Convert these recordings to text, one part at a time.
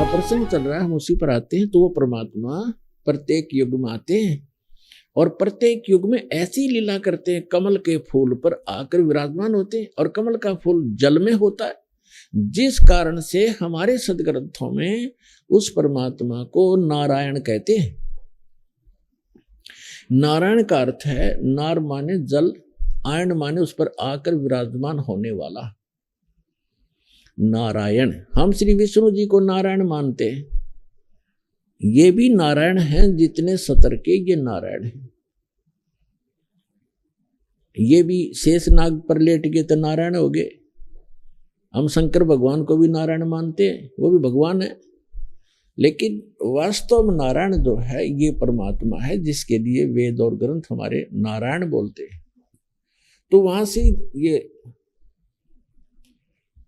प्रसंग चल रहा है, हम उसी पर आते हैं। तो वो परमात्मा प्रत्येक युग में आते हैं और प्रत्येक युग में ऐसी लीला करते हैं, कमल के फूल पर आकर विराजमान होते हैं। और कमल का फूल जल में होता है, जिस कारण से हमारे सदग्रंथों में उस परमात्मा को नारायण कहते हैं। नारायण का अर्थ है, नार माने जल, आयन माने उस पर आकर विराजमान होने वाला। नारायण, हम श्री विष्णु जी को नारायण मानते हैं। ये भी नारायण हैं, जितने सतर के ये नारायण हैं। ये भी शेष नाग पर लेट गए तो नारायण हो गए। हम शंकर भगवान को भी नारायण मानते हैं, वो भी भगवान है। लेकिन वास्तव में नारायण जो है ये परमात्मा है, जिसके लिए वेद और ग्रंथ हमारे नारायण बोलते हैं। तो वहां से ये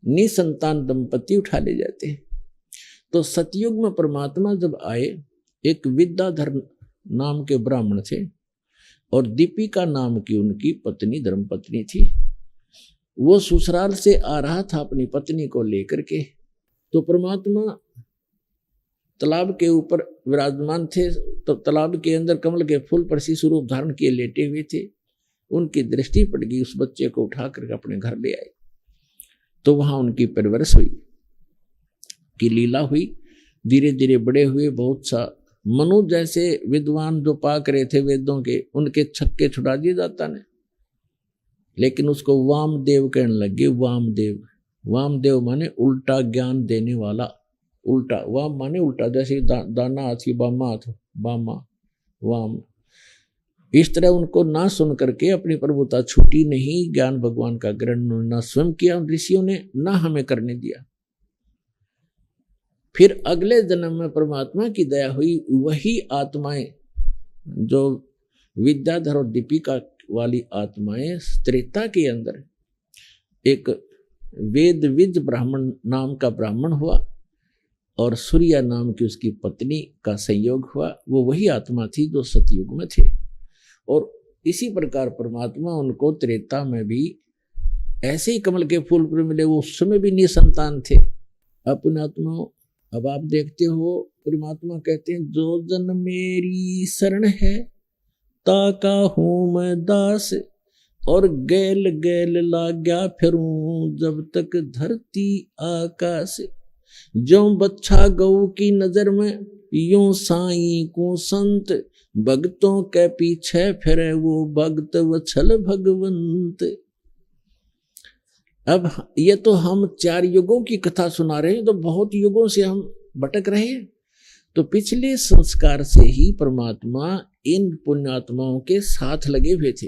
निसंतान दंपति उठा ले जाते हैं। तो सतयुग में परमात्मा जब आए, एक विद्याधर नाम के ब्राह्मण थे और दीपिका नाम की उनकी पत्नी धर्मपत्नी थी। वो ससुराल से आ रहा था अपनी पत्नी को लेकर के। तो परमात्मा तालाब के ऊपर विराजमान थे। तो तालाब के अंदर कमल के फूल पर शिशु रूप धारण किए लेटे हुए थे। उनकी दृष्टि पड़ गई, उस बच्चे को उठा करके अपने घर ले आए। तो वहां उनकी परवरिश हुई, की लीला हुई। धीरे धीरे बड़े हुए। बहुत सा मनु जैसे विद्वान जो पाक रहे थे वेदों के, उनके छक्के छुड़ा दिए जाता ने। लेकिन उसको वामदेव कहने लगे। वामदेव, वामदेव माने उल्टा ज्ञान देने वाला। उल्टा, वाम माने उल्टा, जैसे दाना हाथी बामा हाथ, बामा वाम। इस तरह उनको ना सुन करके अपनी प्रभुता छूटी नहीं। ज्ञान भगवान का ग्रहण ना स्वयं किया ऋषियों ने, ना हमें करने दिया। फिर अगले जन्म में परमात्मा की दया हुई। वही आत्माएं जो विद्याधर और दीपिका वाली आत्माएं त्रेता के अंदर एक वेदविज ब्राह्मण नाम का ब्राह्मण हुआ और सूर्या नाम की उसकी पत्नी का संयोग हुआ। वो वही आत्मा थी जो सतयुग में थे। और इसी प्रकार परमात्मा उनको त्रेता में भी ऐसे ही कमल के फूल पर मिले। वो उस समय भी निसंतान थे। अपने आत्मा, अब आप देखते हो परमात्मा कहते हैं, जो जन मेरी शरण है ताका हूं मैं दास, और गैल गैल लाग्या फिरूं जब तक धरती आकाश। जो बच्छा गऊ की नजर में यूं साईं को संत, भक्तों के पीछे फिरे वो भक्त वत्सल भगवंत। अब ये तो हम 4 युगों की कथा सुना रहे हैं, तो बहुत युगों से हम भटक रहे हैं। तो पिछले संस्कार से ही परमात्मा इन पुण्यात्माओं के साथ लगे हुए थे।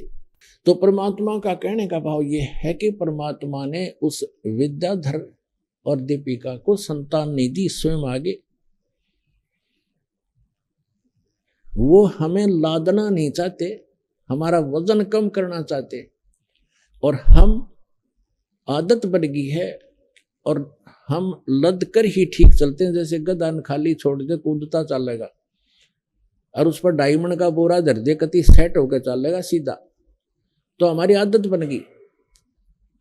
तो परमात्मा का कहने का भाव ये है कि परमात्मा ने उस विद्याधर और दीपिका को संतान नहीं दी, स्वयं आगे। वो हमें लादना नहीं चाहते, हमारा वजन कम करना चाहते। और हम आदत बन गई है और हम लद कर ही ठीक चलते हैं। जैसे गधा खाली छोड़ दे कूदता चलेगा, और उस पर डायमंड का बोरा धर दे कति सेट होकर चलेगा सीधा। तो हमारी आदत बन गई।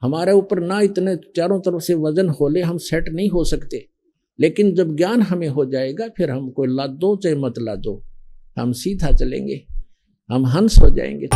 हमारे ऊपर ना इतने चारों तरफ से वजन होले, हम सेट नहीं हो सकते। लेकिन जब ज्ञान हमें हो जाएगा, फिर हमको लादो चाहे मत लादो, हम सीधा चलेंगे, हम हंस हो जाएंगे।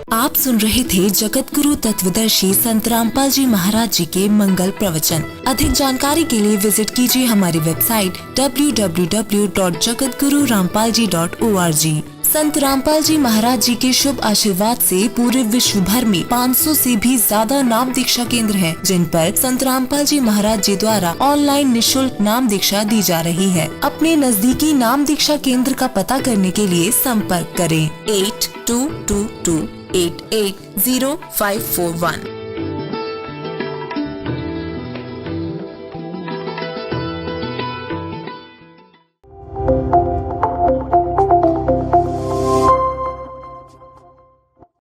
आप सुन रहे थे जगत गुरु तत्वदर्शी संत रामपाल जी महाराज जी के मंगल प्रवचन। अधिक जानकारी के लिए विजिट कीजिए हमारी वेबसाइट www.jagatgururampalji.org। संत रामपाल जी महाराज जी के शुभ आशीर्वाद से पूरे विश्व भर में 500 से भी ज्यादा नाम दीक्षा केंद्र हैं, जिन पर संत रामपाल जी महाराज जी द्वारा ऑनलाइन निशुल्क नाम दीक्षा दी जा रही है। अपने नजदीकी नाम दीक्षा केंद्र का पता करने के लिए संपर्क करें 8222880541।